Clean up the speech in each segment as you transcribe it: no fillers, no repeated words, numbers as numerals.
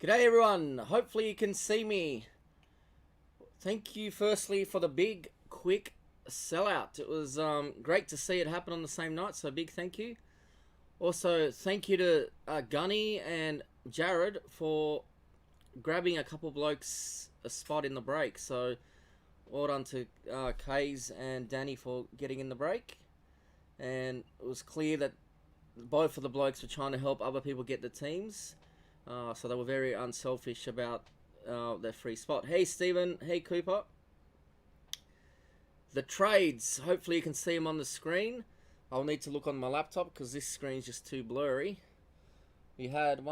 G'day everyone, hopefully you can see me. Thank you firstly for the big, quick sellout. It was great to see it happen on the same night, so big thank you. Also, thank you to Gunny and Jared for grabbing a couple blokes a spot in the break. So, well done to Kays and Danny for getting in the break. And it was clear that both of the blokes were trying to help other people get the teams. So they were very unselfish about their free spot. Hey Stephen, hey Cooper. The trades, hopefully you can see them on the screen. I'll need to look on my laptop because this screen's just too blurry. We had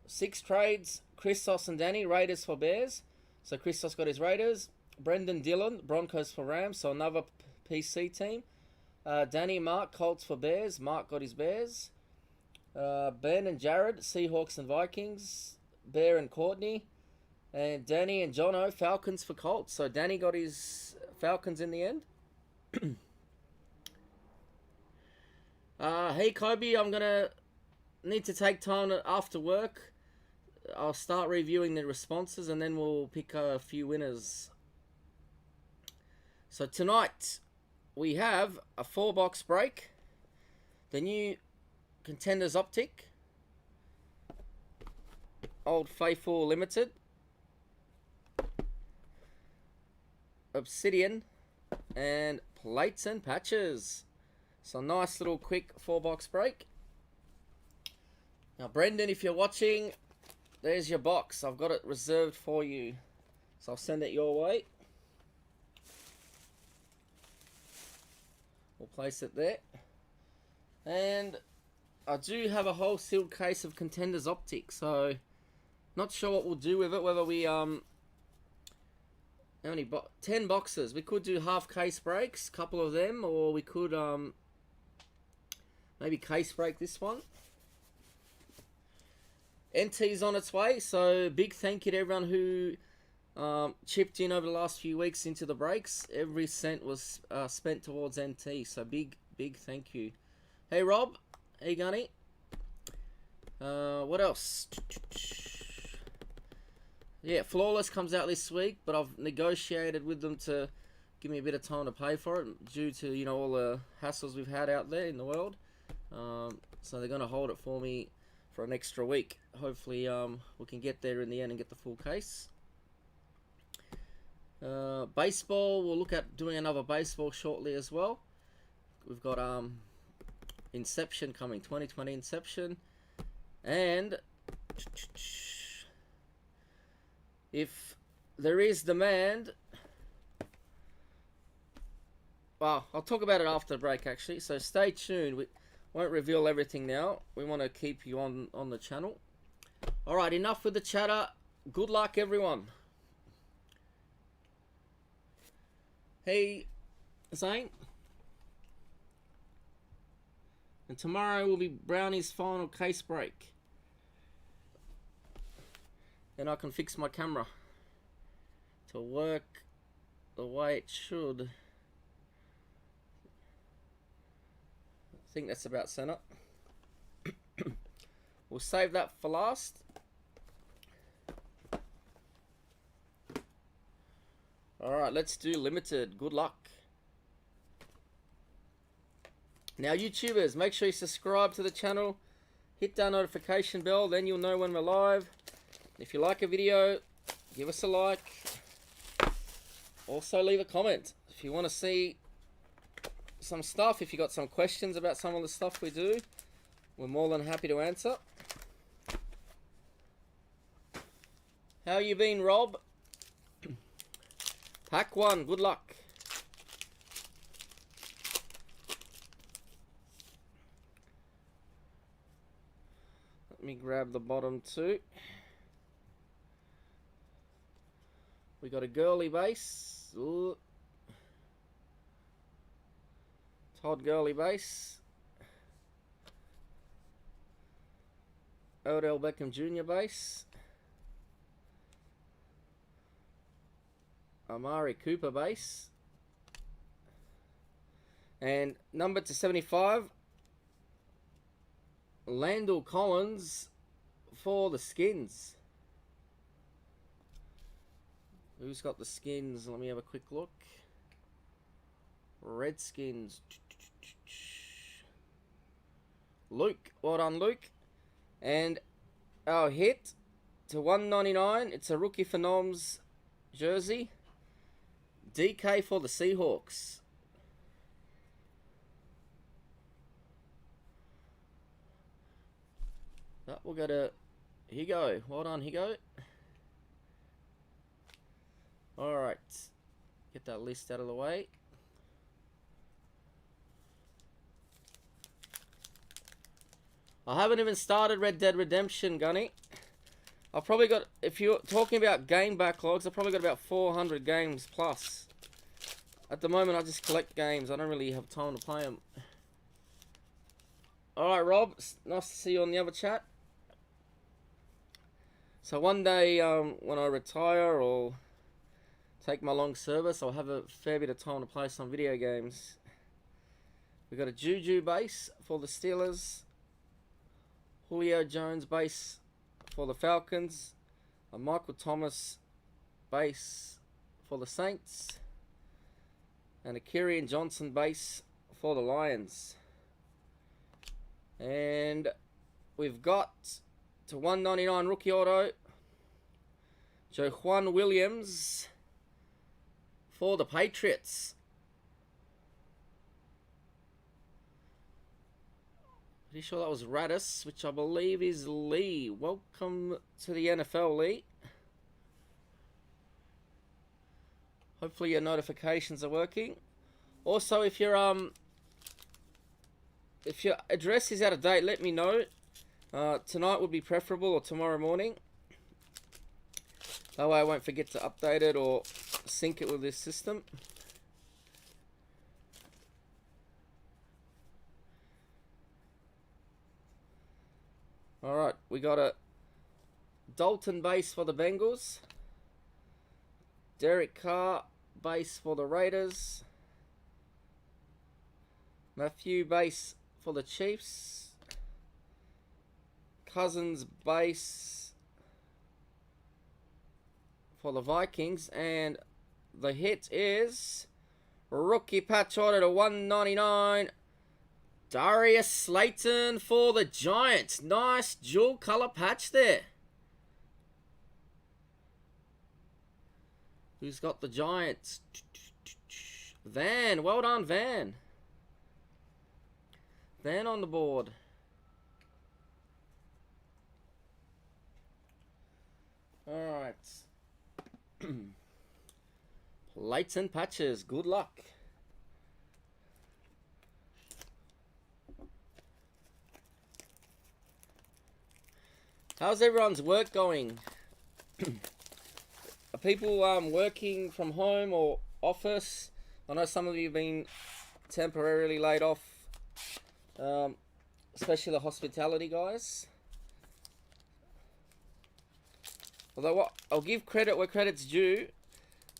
6 trades. Christos and Danny, Raiders for Bears. So Christos got his Raiders. Brendan Dillon, Broncos for Rams. So another PC team. Danny, Mark, Colts for Bears. Mark got his Bears. Ben and Jared, Seahawks and Vikings. Bear and Courtney. And Danny and Jono, Falcons for Colts. So Danny got his Falcons in the end. Hey Kobe, I'm going to need to take time after work. I'll start reviewing the responses and then we'll pick a few winners. So tonight we have a 4-box break. The new Contenders Optic, Old Faithful Limited, Obsidian, and Plates and Patches. So nice little quick 4-box break. Now Brendan, if you're watching, there's your box. I've got it reserved for you. So I'll send it your way. We'll place it there. And I do have a whole sealed case of Contenders Optic, so not sure what we'll do with it. Whether we how many 10 boxes. We could do half case breaks, couple of them, or we could maybe case break this one. NT's on its way, so big thank you to everyone who chipped in over the last few weeks into the breaks. Every cent was spent towards NT, so big thank you. Hey Rob. Hey Gunny. What else? Yeah, Flawless comes out this week, but I've negotiated with them to give me a bit of time to pay for it due to, you know, all the hassles we've had out there in the world. So they're going to hold it for me for an extra week. Hopefully we can get there in the end and get the full case. Baseball, we'll look at doing another baseball shortly as well. We've got Inception coming, 2020 Inception, and if there is demand, well, I'll talk about it after the break actually, so stay tuned. We won't reveal everything now. We want to keep you on the channel. Alright, enough with the chatter. Good luck everyone. Hey Zane. And tomorrow will be Brownie's final case break. Then I can fix my camera to work the way it should. I think that's about center. We'll save that for last. Alright, let's do limited. Good luck. Now YouTubers, make sure you subscribe to the channel, hit that notification bell, then you'll know when we're live. If you like a video, give us a like. Also leave a comment if you want to see some stuff. If you got some questions about some of the stuff we do, we're more than happy to answer. How you been, Rob? Pack 1, good luck. Let me grab the bottom 2. We got a girly base. Ooh. Todd Gurley base. Odell Beckham Jr. base. Amari Cooper base. And number to 75, Landell Collins for the Skins. Who's got the skins? Let me have a quick look. Redskins. Luke. Well done, Luke. And our hit to 199. It's a rookie for Noms jersey. DK for the Seahawks. That will go to Higo. Well done, Higo. Alright. Get that list out of the way. I haven't even started Red Dead Redemption, Gunny. I've probably got, if you're talking about game backlogs, I've probably got about 400 games plus. At the moment, I just collect games. I don't really have time to play them. Alright, Rob. Nice to see you on the other chat. So one day, when I retire or take my long service, I'll have a fair bit of time to play some video games. We've got a Juju base for the Steelers. Julio Jones base for the Falcons. A Michael Thomas base for the Saints. And a Kyrian Johnson base for the Lions. And we've got to 199 rookie auto, Joejuan Williams for the Patriots. Pretty sure that was Radis, which I believe is Lee. Welcome to the NFL, Lee. Hopefully your notifications are working. Also, if your address is out of date, let me know. Tonight would be preferable, or tomorrow morning. That way I won't forget to update it or sync it with this system. Alright, we got a Dalton base for the Bengals. Derek Carr base for the Raiders. Matthew base for the Chiefs. Cousins base for the Vikings. And the hit is rookie patch order to 199. Darius Slayton for the Giants. Nice dual color patch there. Who's got the Giants? Van. Well done, Van. Van on the board. Alright. Plates and patches. Good luck. How's everyone's work going? Are people working from home or office? I know some of you have been temporarily laid off, especially the hospitality guys. Although what I'll give credit where credit's due,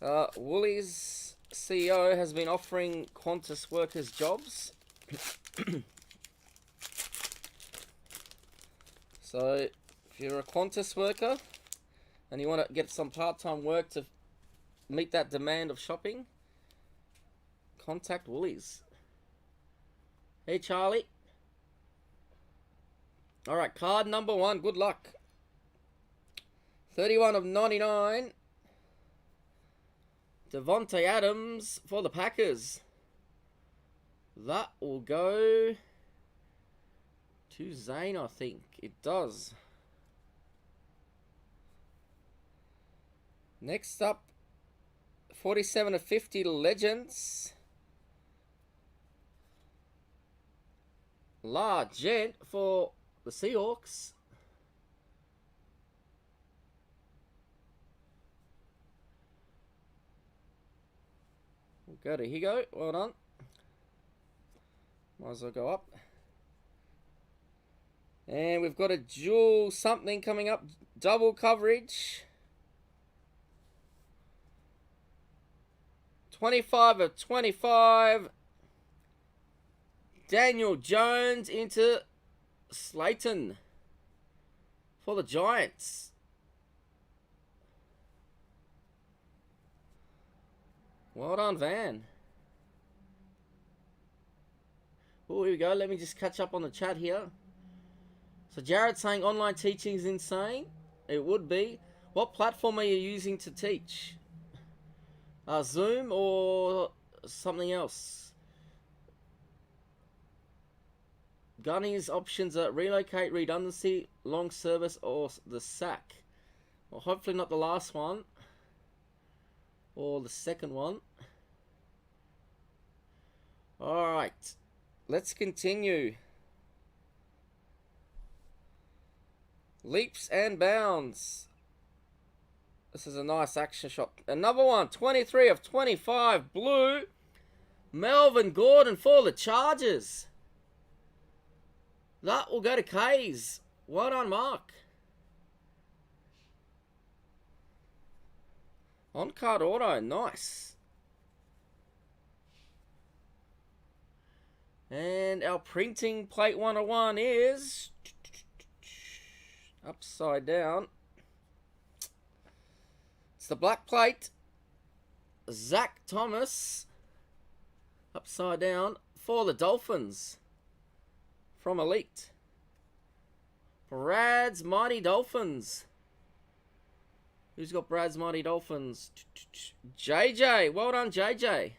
Woolies CEO has been offering Qantas workers jobs. So if you're a Qantas worker and you want to get some part-time work to meet that demand of shopping, contact Woolies. Hey, Charlie. Alright, card number 1. Good luck. 31 of 99. Devontae Adams for the Packers. That will go to Zane, I think. It does. Next up, 47 of 50 Legends. Largent for the Seahawks. We'll go to Higo. Well done. Might as well go up. And we've got a dual something coming up. Double coverage. 25 of 25. Daniel Jones into Slayton for the Giants. Well done, Van. Oh, here we go. Let me just catch up on the chat here. So Jared saying online teaching is insane. It would be. What platform are you using to teach? Zoom or something else? Gunny's options are relocate, redundancy, long service, or the sack. Well, hopefully not the last one. Or the second one. Alright. Let's continue. Leaps and bounds. This is a nice action shot. Another one. 23 of 25. Blue. Melvin Gordon for the Chargers. That will go to K's. Well done, Mark. On-card auto. Nice. And our printing plate 101 is upside down. It's the black plate. Zach Thomas. Upside down for the Dolphins. From Elite. Brad's Mighty Dolphins. Who's got Brad's Mighty Dolphins? JJ. Well done, JJ.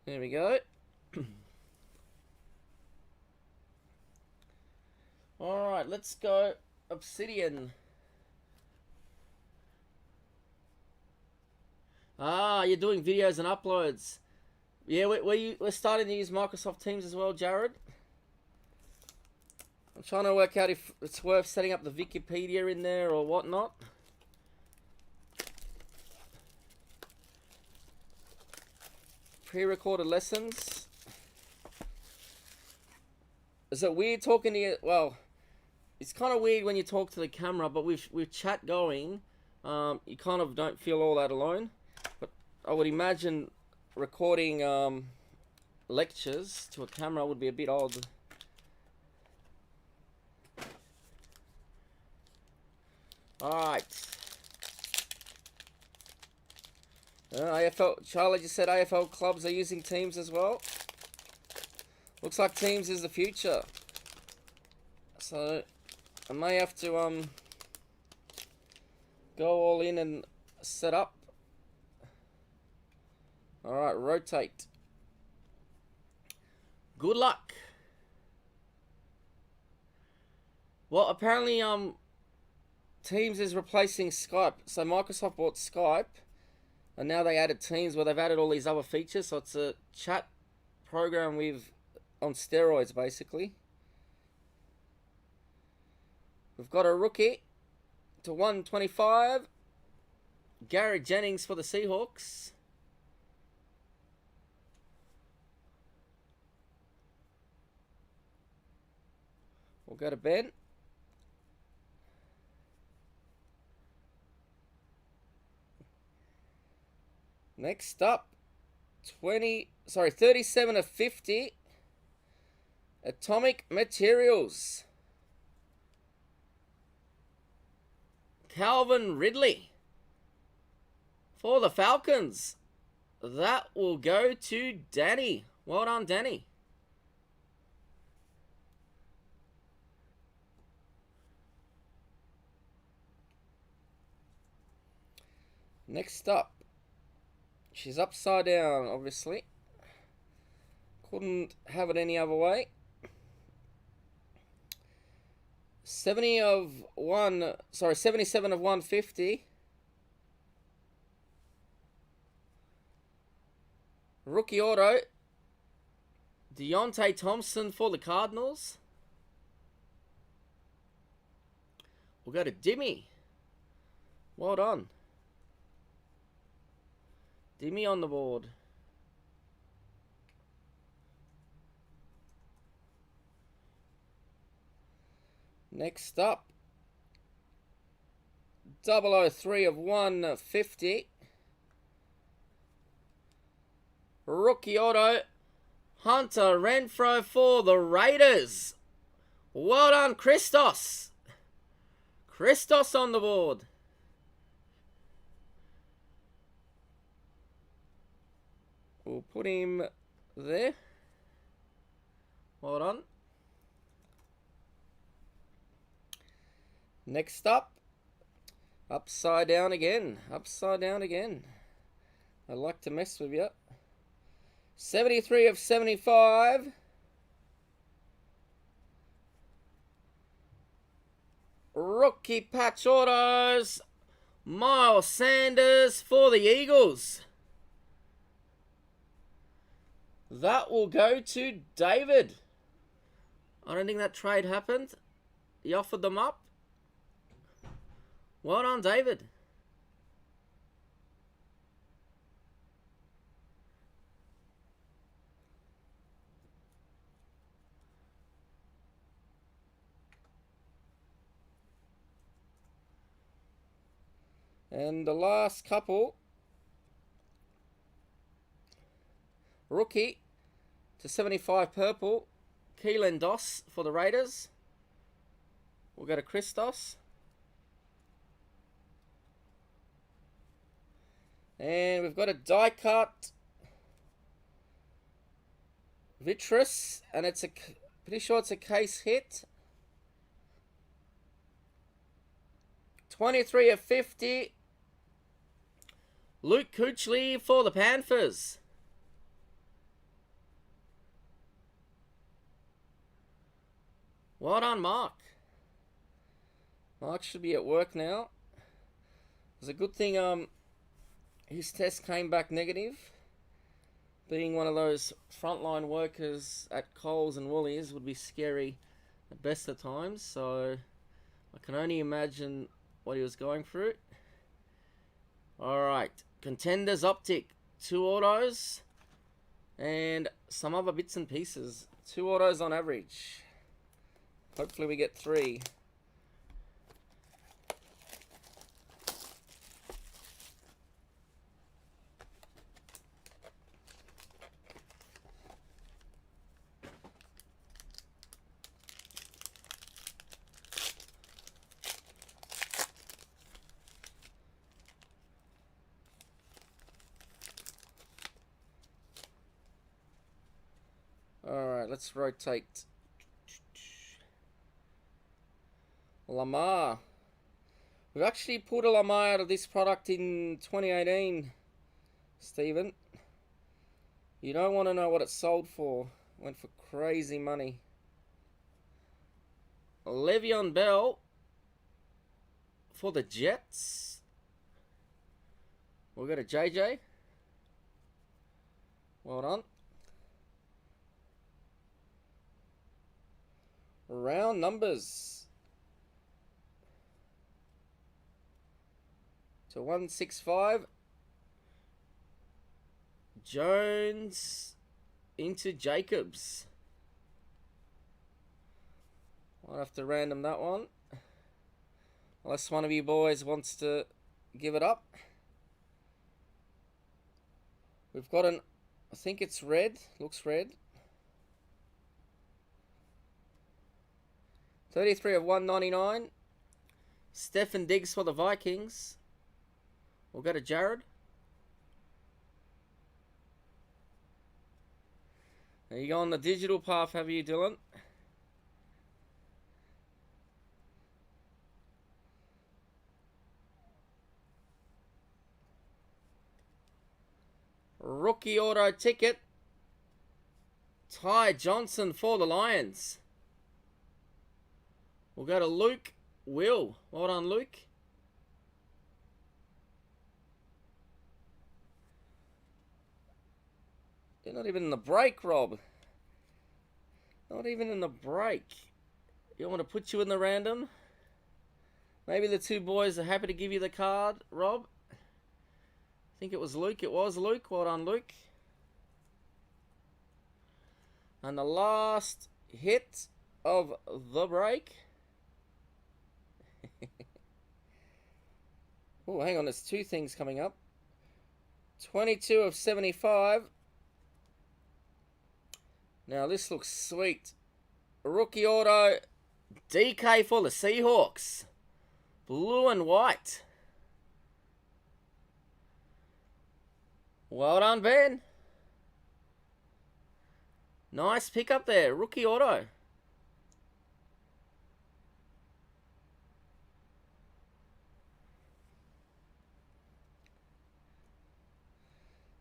There we go. Alright, let's go Obsidian. Ah, you're doing videos and uploads. Yeah, we're starting to use Microsoft Teams as well, Jared. I'm trying to work out if it's worth setting up the Wikipedia in there or whatnot. Pre-recorded lessons. Is it weird talking to you? Well, it's kind of weird when you talk to the camera, but with chat going, you kind of don't feel all that alone. But I would imagine recording lectures to a camera would be a bit odd. Alright. AFL, Charlie just said AFL clubs are using Teams as well. Looks like Teams is the future. So I may have to go all in and set up. Alright, rotate. Good luck. Well, apparently Teams is replacing Skype. So Microsoft bought Skype, and now they added Teams where they've added all these other features. So it's a chat program on steroids, basically. We've got a rookie to 125. Gary Jennings for the Seahawks. We'll go to Ben. Next up, 37 of 50. Atomic Materials. Calvin Ridley for the Falcons. That will go to Danny. Well done, Danny. Next up. She's upside down, obviously. Couldn't have it any other way. 77 of 150. Rookie auto. Deontay Thompson for the Cardinals. We'll go to Dimmy. Well done. Dimmy on the board. Next up, 003 of 150. Rookie auto, Hunter Renfrow for the Raiders. Well done, Christos. Christos on the board. We'll put him there. Hold on. Next up, upside down again. Upside down again. I like to mess with you. 73 of 75. Rookie patch autos. Miles Sanders for the Eagles. That will go to David. I don't think that trade happened. He offered them up. Well done, David. And the last couple. Rookie to 75 purple. Keelan Doss for the Raiders. We'll go to Christos. And we've got a die cut Vitris, and it's pretty sure it's a case hit. 23 of 50. Luke Kuechly for the Panthers. Well done, Mark. Mark should be at work now. It's a good thing his test came back negative. Being one of those frontline workers at Coles and Woolies would be scary at best of times. So I can only imagine what he was going through. Alright, Contenders Optic. 2 autos. And some other bits and pieces. 2 autos on average. Hopefully we get 3. Alright, let's rotate. Lamar. We've actually pulled a Lamar out of this product in 2018, Stephen. You don't want to know what it sold for. Went for crazy money. Le'Veon Bell for the Jets. We'll go to JJ. Well done. Round numbers. To 165. Jones into Jacobs. I'll have to random that one. Unless one of you boys wants to give it up. We've got I think it's red. Looks red. 33 of 199. Stefan Diggs for the Vikings. We'll go to Jared. There you go on the digital path, have you, Dylan? Rookie auto ticket. Ty Johnson for the Lions. We'll go to Luke Will. Well done, Luke. You're not even in the break, Rob. Not even in the break. You want to put you in the random? Maybe the 2 boys are happy to give you the card, Rob. I think it was Luke. It was Luke. Well done, Luke. And the last hit of the break. Oh, hang on. There's 2 things coming up. 22 of 75. Now, this looks sweet. Rookie auto. DK for the Seahawks. Blue and white. Well done, Ben. Nice pick up there. Rookie auto.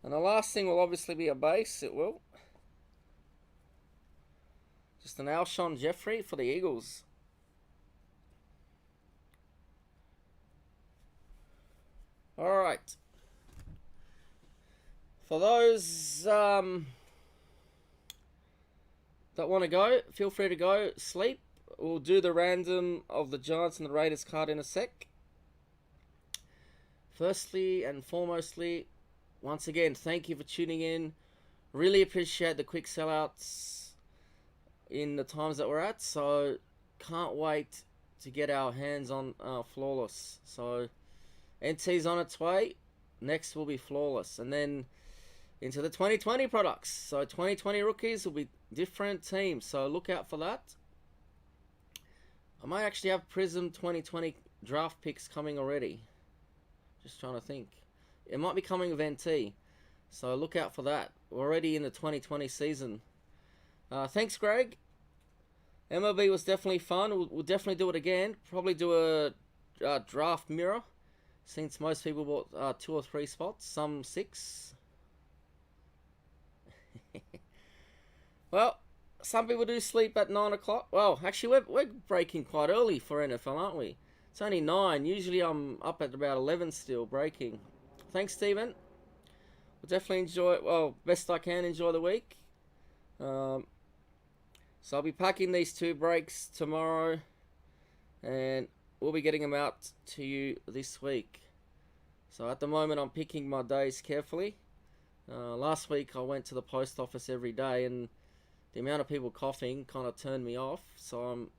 And the last thing will obviously be a base. It will. Just an Alshon Jeffrey for the Eagles. Alright. For those that want to go, feel free to go sleep. We'll do the random of the Giants and the Raiders card in a sec. Firstly and foremostly, once again, thank you for tuning in. Really appreciate the quick sellouts in the times that we're at. So, can't wait to get our hands on Flawless. So, NT's on its way. Next will be Flawless. And then into the 2020 products. So, 2020 rookies will be different teams. So, look out for that. I might actually have Prism 2020 draft picks coming already. Just trying to think. It might be coming with NT. So look out for that. We're already in the 2020 season. Thanks, Greg. MLB was definitely fun. We'll definitely do it again. Probably do a draft mirror. Since most people bought 2 or 3 spots. Some 6. Well, some people do sleep at 9 o'clock. Well, actually, we're breaking quite early for NFL, aren't we? It's only 9. Usually I'm up at about 11 still, breaking. Thanks, Steven. We'll definitely enjoy it. Well, best I can enjoy the week. So I'll be packing these 2 breaks tomorrow. And we'll be getting them out to you this week. So at the moment I'm picking my days carefully. Last week I went to the post office every day. And the amount of people coughing kind of turned me off. So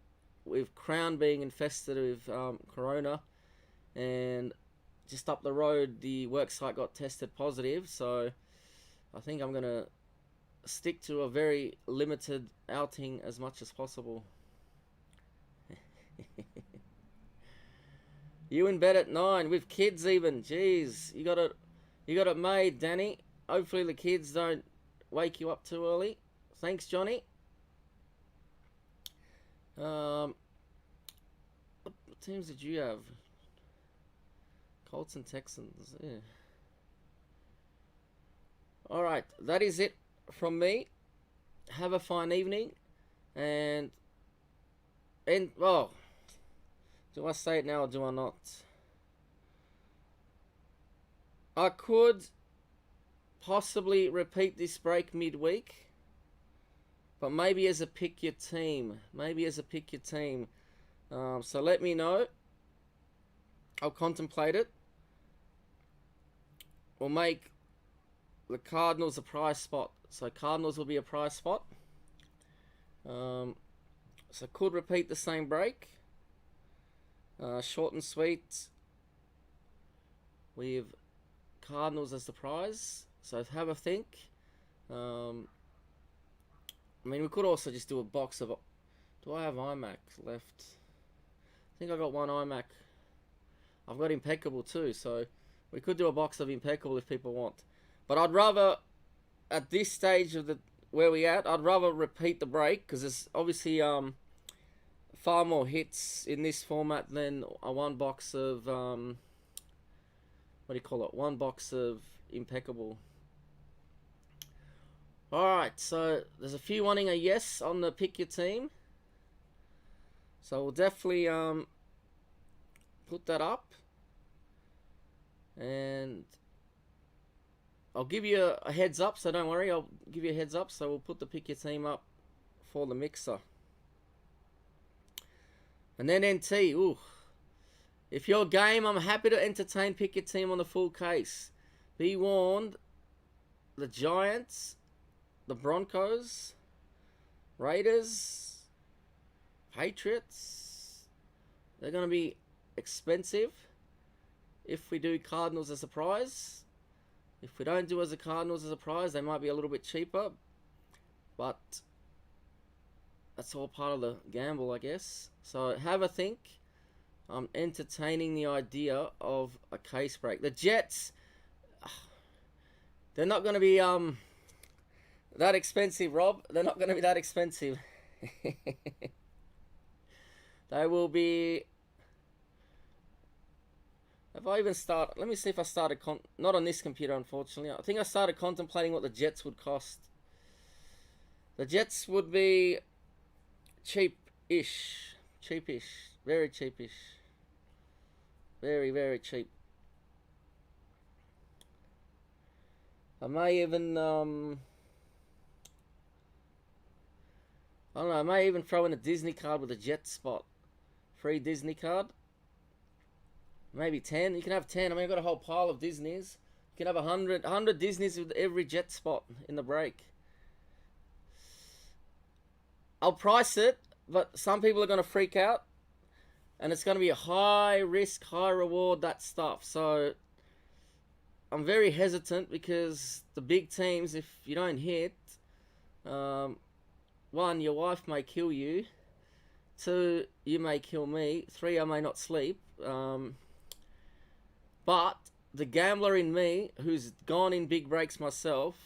with Crown being infested with corona, and just up the road the worksite got tested positive, so I think I'm gonna stick to a very limited outing as much as possible. You in bed at 9 with kids even. Jeez, you got it made, Danny. Hopefully the kids don't wake you up too early. Thanks, Johnny. What teams did you have? Colts and Texans. Yeah. Alright, that is it from me. Have a fine evening. And well, do I say it now or do I not? I could possibly repeat this break midweek. But maybe as a pick your team. So let me know. I'll contemplate it. We'll make the Cardinals a prize spot. So Cardinals will be a prize spot. So could repeat the same break. Short and sweet. With Cardinals as the prize. So have a think. I mean, we could also just do a box of... Do I have iMac left? I think I got 1 iMac. I've got Impeccable too, so we could do a box of Impeccable if people want. But I'd rather, at this stage of where we at, I'd rather repeat the break, because there's obviously far more hits in this format than a 1 box of... what do you call it? 1 box of Impeccable. Alright, so there's a few wanting a yes on the pick your team. So we'll definitely put that up. And I'll give you a heads up, so don't worry. I'll give you a heads up, so we'll put the pick your team up for the mixer. And then NT, ooh. If you're game, I'm happy to entertain pick your team on the full case. Be warned, the Giants... The Broncos, Raiders, Patriots, they're going to be expensive if we do Cardinals as a prize. If we don't do as a Cardinals as a prize, they might be a little bit cheaper. But that's all part of the gamble, I guess. So have a think. I'm entertaining the idea of a case break. The Jets, they're not going to be that expensive, Rob. They're not going to be that expensive. They will be. Have I even started? Let me see if I started. Not on this computer, unfortunately. I think I started contemplating what the Jets would cost. The Jets would be cheap-ish. Cheapish. Very cheapish. Very, very cheap. I may even, I don't know, I may even throw in a Disney card with a Jet spot. Free Disney card. Maybe 10. You can have 10. I mean, I've got a whole pile of Disneys. You can have 100 Disneys with every Jet spot in the break. I'll price it, but some people are going to freak out. And it's going to be a high risk, high reward, that stuff. So I'm very hesitant because the big teams, if you don't hit, one, your wife may kill you. Two, you may kill me. Three, I may not sleep. But the gambler in me, who's gone in big breaks myself,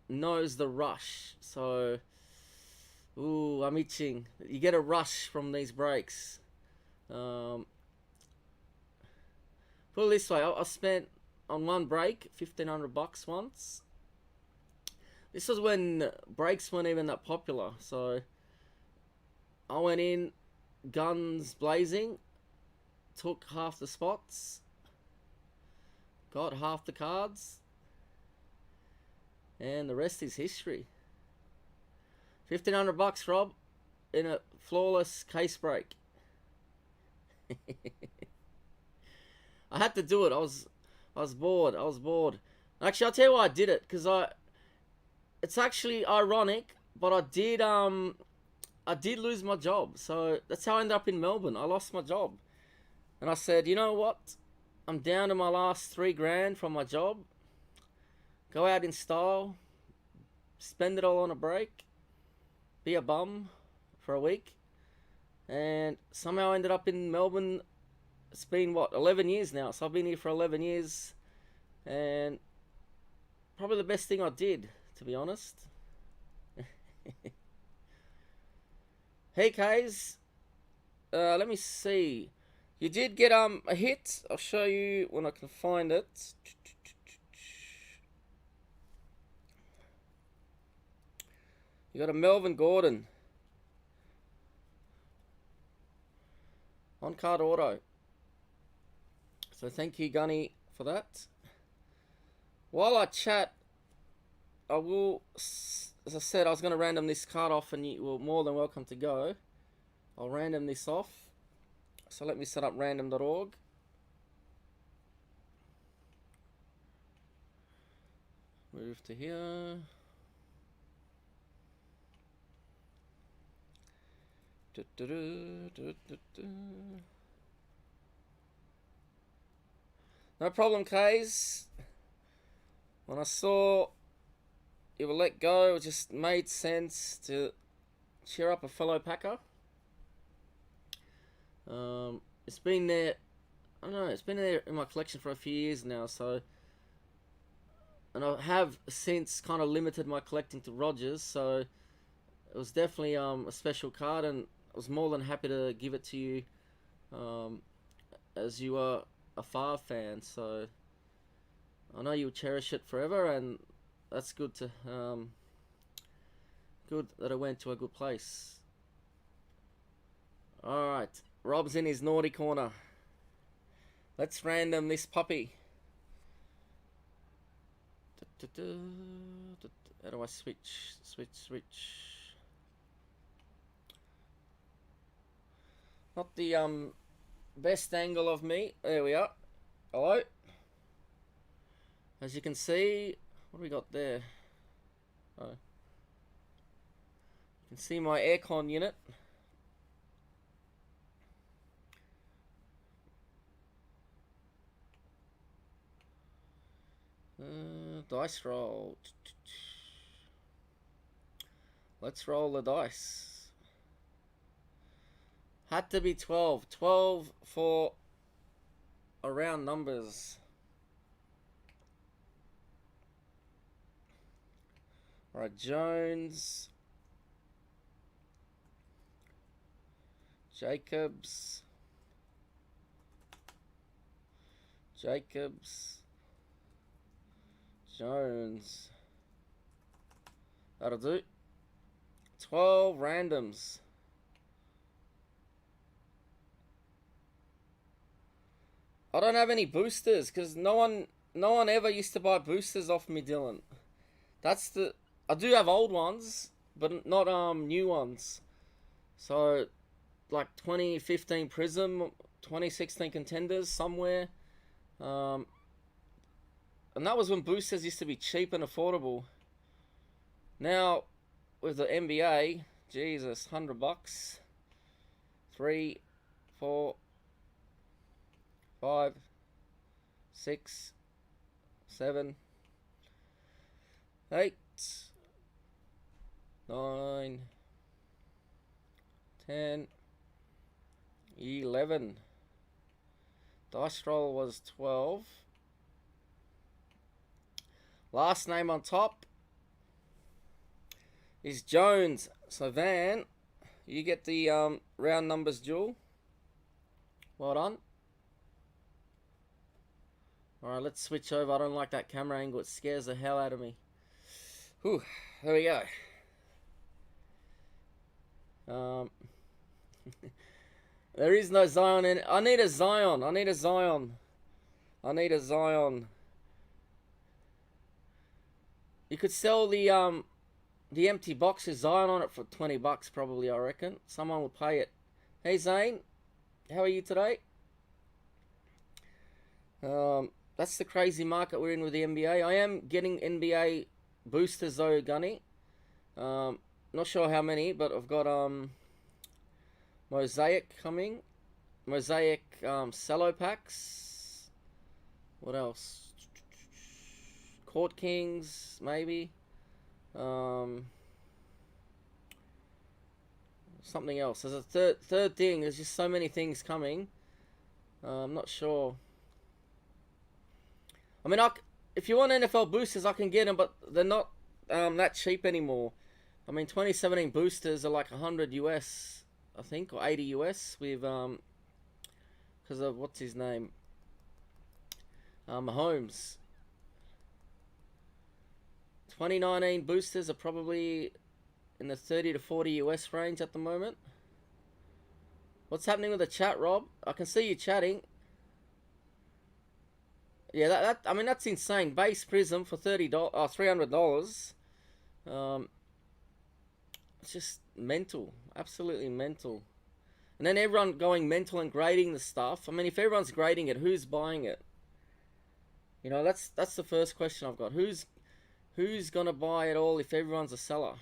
knows the rush. So, ooh, I'm itching. You get a rush from these breaks. Put it this way, I spent on one break $1,500 once. This was when breaks weren't even that popular, so I went in guns blazing, took half the spots, got half the cards, and the rest is history. $1,500, Rob, in a flawless case break. I had to do it. I was bored. Actually, I'll tell you why I did it, because it's actually ironic, but I did lose my job. So that's how I ended up in Melbourne. I lost my job. And I said, you know what? I'm down to my last $3,000 from my job. Go out in style. Spend it all on a break. Be a bum for a week. And somehow I ended up in Melbourne. It's been, 11 years now. So I've been here for 11 years. And probably the best thing I did, to be honest. Hey, Kays. Let me see. You did get a hit. I'll show you when I can find it. You got a Melvin Gordon. On card auto. So thank you, Gunny, for that. While I chat, I will, as I said, I was going to random this card off, and you were more than welcome to go. I'll random this off. So let me set up random.org. Move to here. No problem, Kays. When I saw you were let go, it just made sense to cheer up a fellow Packer. It's been there, I don't know, it's been there in my collection for a few years now, so, and I have since kind of limited my collecting to Rodgers, so it was definitely a special card, and I was more than happy to give it to you, as you are a Favre fan, so I know you'll cherish it forever, and that's good to, good that it went to a good place. Alright, Rob's in his naughty corner. Let's random this puppy. How do I switch? Switch. Not the best angle of me. There we are. Hello. As you can see, what do we got there? Oh. You can see my aircon unit. Dice roll. Let's roll the dice. Had to be 12. 12 for around numbers. Alright, Jones. Jacobs. Jones. That'll do. 12 randoms. I don't have any boosters because no one ever used to buy boosters off me, Dylan. I do have old ones, but not new ones. So like 2015 Prism, 2016 Contenders somewhere. And that was when boosters used to be cheap and affordable. Now with the NBA, Jesus, $100. 3, 4, 5, 6, 7, 8, 9, 10, 11. Dice roll was 12. Last name on top is Jones. So Van, you get the round numbers duel. Well done. Alright, let's switch over. I don't like that camera angle. It scares the hell out of me. Whew, there we go. There is no Zion in it. I need a Zion. You could sell the empty box with Zion on it for $20 probably, I reckon. Someone will pay it. Hey Zane, how are you today? That's the crazy market we're in with the NBA. I am getting NBA boosters though, Gunny. Not sure how many, but I've got Mosaic coming. Mosaic cello packs. What else? Court Kings, maybe. Something else. There's a third thing. There's just so many things coming. I'm not sure. I mean, if you want NFL boosters, I can get them, but they're not that cheap anymore. I mean, 2017 boosters are like 100 US, I think, or 80 US with because of what's his name, Mahomes. 2019 boosters are probably in the 30 to 40 US range at the moment. What's happening with the chat, Rob? I can see you chatting. Yeah, I mean, that's insane. Base Prism for $300. It's just mental, absolutely mental. And then everyone going mental and grading the stuff. I mean, if everyone's grading it, who's buying it? You know, that's the first question I've got. Who's gonna buy it all if everyone's a seller?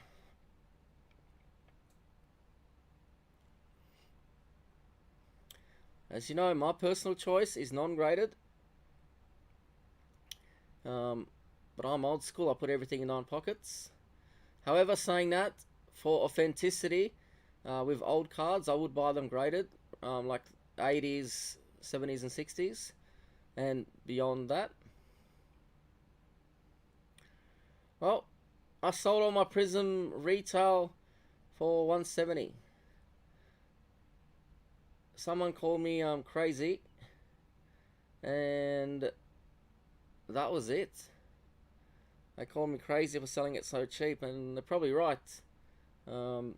As you know, my personal choice is non-graded. But I'm old school. I put everything in 9 pockets. However, saying that, for authenticity, with old cards, I would buy them graded, like 80s, 70s, and 60s, and beyond that. Well, I sold all my Prism retail for $170. Someone called me crazy, and that was it. They called me crazy for selling it so cheap, and they're probably right. But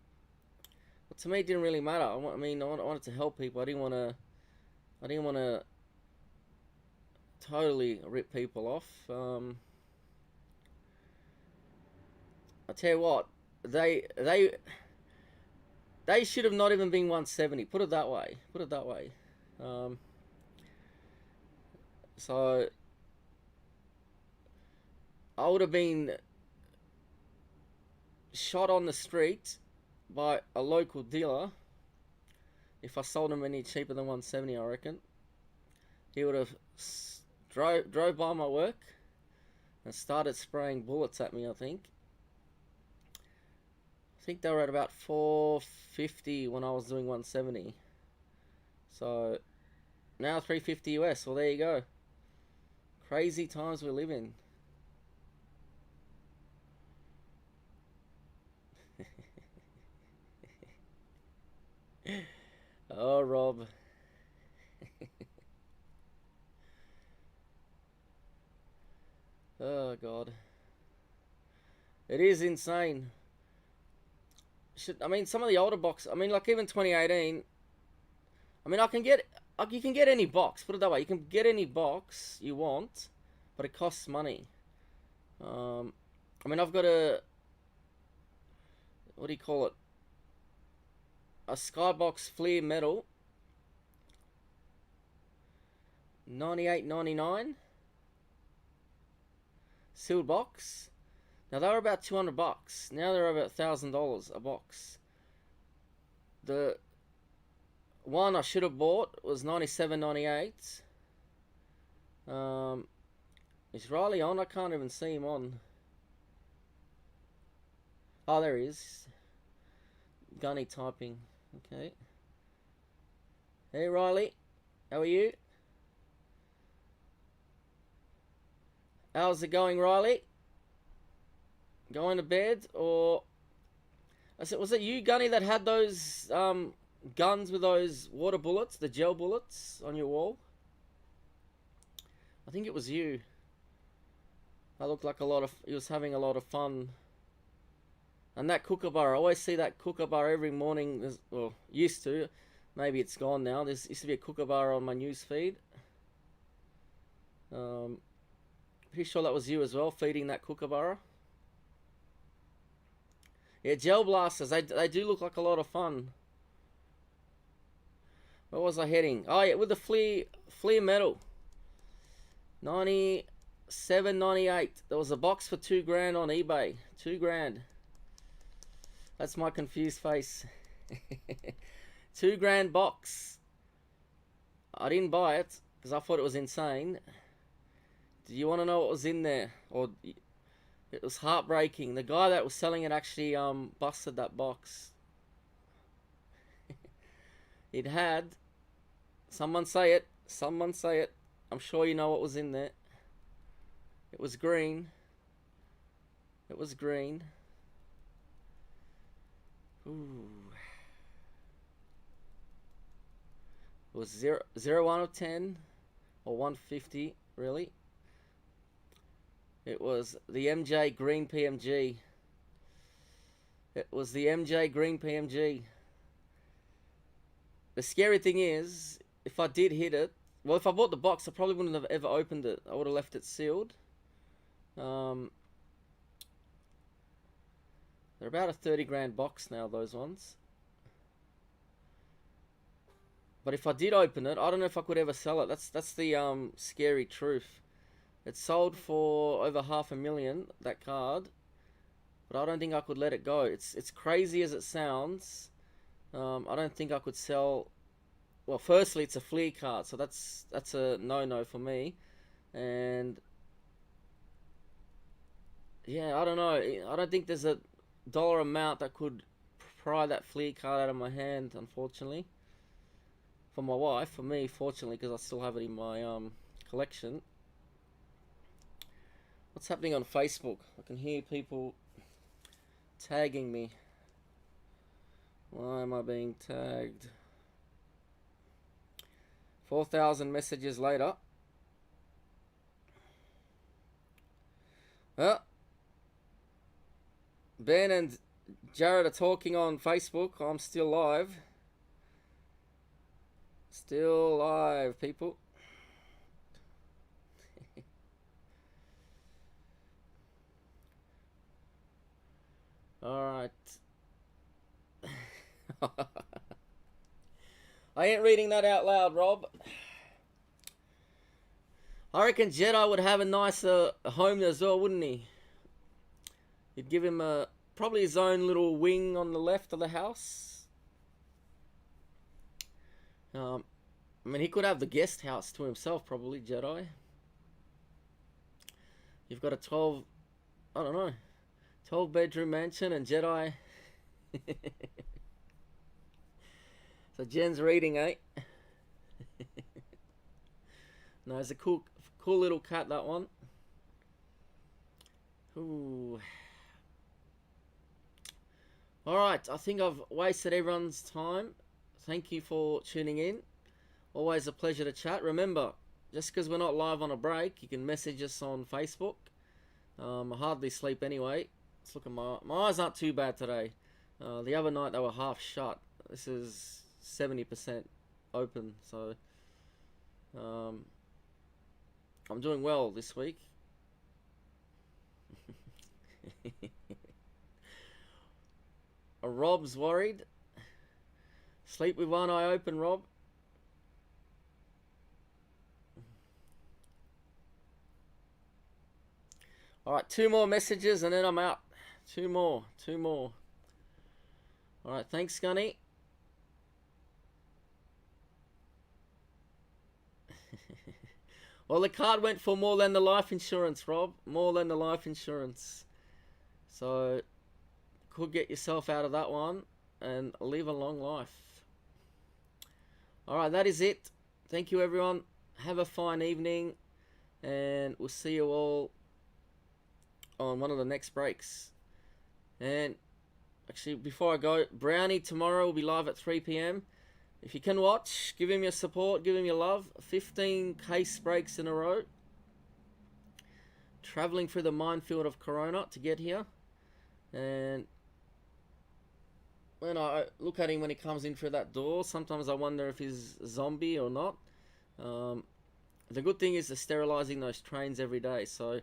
to me, it didn't really matter. I wanted to help people. I didn't want to totally rip people off. I tell you what, they should have not even been 170. Put it that way. So I would have been shot on the street by a local dealer if I sold him any cheaper than 170, I reckon. He would have drove by my work and started spraying bullets at me, I think. I think they were at about 450 when I was doing 170. So now 350 US. Well, there you go. Crazy times we live in. Oh, Rob. Oh, God. It is insane. I mean, some of the older boxes, I mean, like even 2018, I mean, you can get any box, put it that way. You can get any box you want, but it costs money. I mean, I've got what do you call it? A Skybox Fleer Metal, 98.99, sealed box. Now they were about $200. Now they're over $1,000 a box. The one I should have bought was 97.98. Is Riley on? I can't even see him on. Oh, there he is. Gunny typing. Okay. Hey Riley, how are you? How's it going, Riley? Going to bed? Or was it you, Gunny, that had those guns with those water bullets, the gel bullets on your wall? I think it was you. I looked like he was having a lot of fun. And that kookaburra, I always see that kookaburra every morning. Well, used to. Maybe it's gone now. There used to be a kookaburra on my news feed. Pretty sure that was you as well, feeding that kookaburra. Yeah, gel blasters, they do look like a lot of fun. Where was I heading? Oh yeah, with the Fleer Metal. 97.98. There was a box for $2,000 on eBay. $2,000. That's my confused face. $2,000 box. I didn't buy it because I thought it was insane. Do you want to know what was in there? Or it was heartbreaking. The guy that was selling it actually busted that box. It had, someone say it. I'm sure you know what was in there. It was green. Ooh. It was 0, 1 of 10 or 150, really. It was the MJ Green PMG. The scary thing is, if I did hit it, well, if I bought the box, I probably wouldn't have ever opened it. I would have left it sealed. They're about a $30,000 box now, those ones. But if I did open it, I don't know if I could ever sell it. That's the scary truth. It sold for over $500,000, that card, but I don't think I could let it go. It's crazy as it sounds. I don't think I could sell. Well, firstly, it's a Fleer card, so that's a no for me. And yeah, I don't know. I don't think there's a dollar amount that could pry that Fleer card out of my hand, unfortunately. For my wife, for me, fortunately, because I still have it in my collection. What's happening on Facebook? I can hear people tagging me. Why am I being tagged? 4,000 messages later. Ben and Jared are talking on Facebook. I'm still live. Still live, people. Alright. I ain't reading that out loud, Rob. I reckon Jedi would have a nicer home as well, wouldn't he? You'd give him probably his own little wing on the left of the house. I mean, he could have the guest house to himself, probably, Jedi. You've got a 12 bedroom mansion, and Jedi. So Jen's reading, eh? No, it's a cool little cat, that one. Ooh. Alright, I think I've wasted everyone's time. Thank you for tuning in. Always a pleasure to chat. Remember, just because we're not live on a break, you can message us on Facebook. I hardly sleep anyway. Let's look at my eyes aren't too bad today. The other night they were half shut. This is 70% open, so I'm doing well this week. Rob's worried. Sleep with one eye open, Rob. Alright, 2 more messages and then I'm out. 2 more. Alright, thanks, Gunny. Well, the card went for more than the life insurance, Rob. More than the life insurance. So, could get yourself out of that one and live a long life. Alright, that is it. Thank you, everyone. Have a fine evening. And we'll see you all on one of the next breaks. And actually, before I go, Brownie tomorrow will be live at 3 p.m. If you can watch, give him your support, give him your love. 15 case breaks in a row. Traveling through the minefield of Corona to get here. And when I look at him when he comes in through that door, sometimes I wonder if he's a zombie or not. The good thing is they're sterilizing those trains every day, so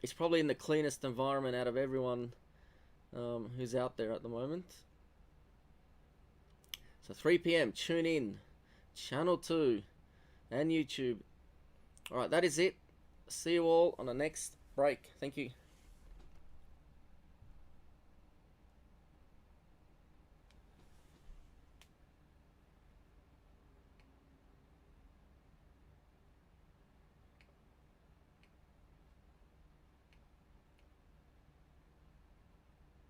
he's probably in the cleanest environment out of everyone who's out there at the moment. So 3 p.m, tune in. Channel 2 and YouTube. Alright, that is it. See you all on the next break. Thank you.